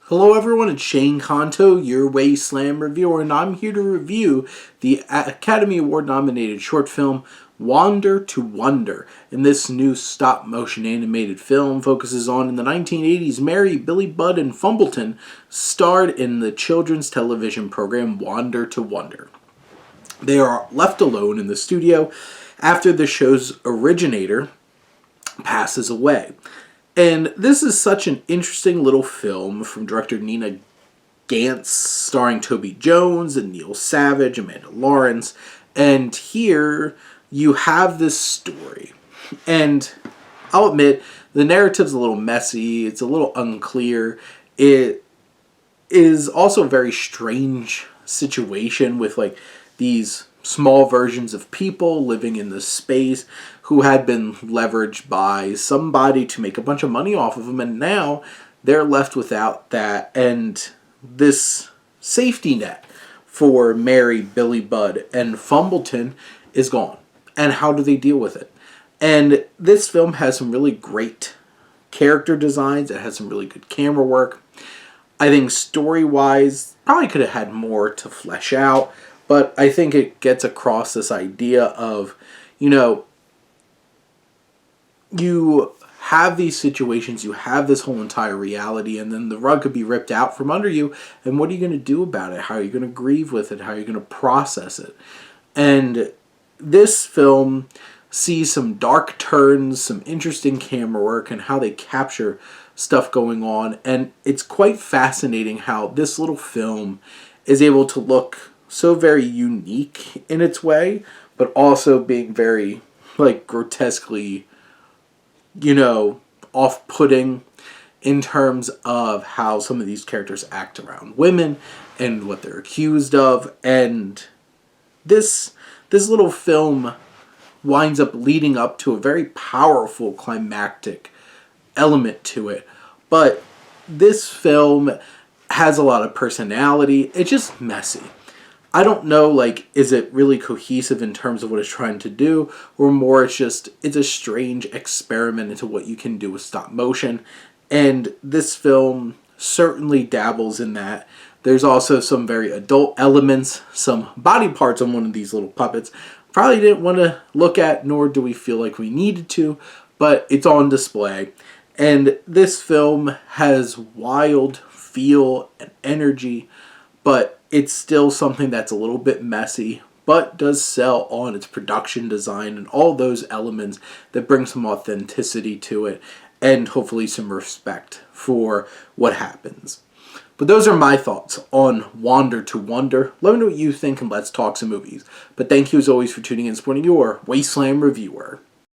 Hello everyone, it's Shane Kanto, your Wasteland reviewer, and I'm here to review the Academy Award nominated short film Wander to Wonder. And this new stop-motion animated film focuses on, in the 1980s, Mary, Billybud, and Fumbleton starred in the children's television program Wander to Wonder. They are left alone in the studio after the show's originator passes away. And this is such an interesting little film from director Nina Gantz, starring Toby Jones and Neil Savage, Amanda Lawrence. And here you have this story. And I'll admit, the narrative's a little messy, it's a little unclear. It is also a very strange situation with these small versions of people living in this space who had been leveraged by somebody to make a bunch of money off of them, and now they're left without that, and this safety net for Mary, Billybud, and Fumbleton is gone. And how do they deal with it? And this film has some really great character designs. It has some really good camera work. I think story-wise, probably could have had more to flesh out, but I think it gets across this idea of, you have these situations, you have this whole entire reality, and then the rug could be ripped out from under you, and what are you going to do about it? How are you going to grieve with it? How are you going to process it? And this film sees some dark turns, some interesting camera work, and how they capture stuff going on, and it's quite fascinating how this little film is able to look so very unique in its way, but also being very, grotesquely, off-putting in terms of how some of these characters act around women and what they're accused of. And this little film winds up leading up to a very powerful climactic element to it. But this film has a lot of personality. It's just messy. I don't know, is it really cohesive in terms of what it's trying to do, or more it's a strange experiment into what you can do with stop motion. And this film certainly dabbles in that. There's also some very adult elements, some body parts on one of these little puppets. Probably didn't want to look at, nor do we feel like we needed to, but it's on display. And this film has wild feel and energy, but it's still something that's a little bit messy, but does sell on its production design and all those elements that bring some authenticity to it and hopefully some respect for what happens. But those are my thoughts on Wander to Wonder. Let me know what you think, and let's talk some movies. But thank you as always for tuning in and supporting your Wasteland reviewer.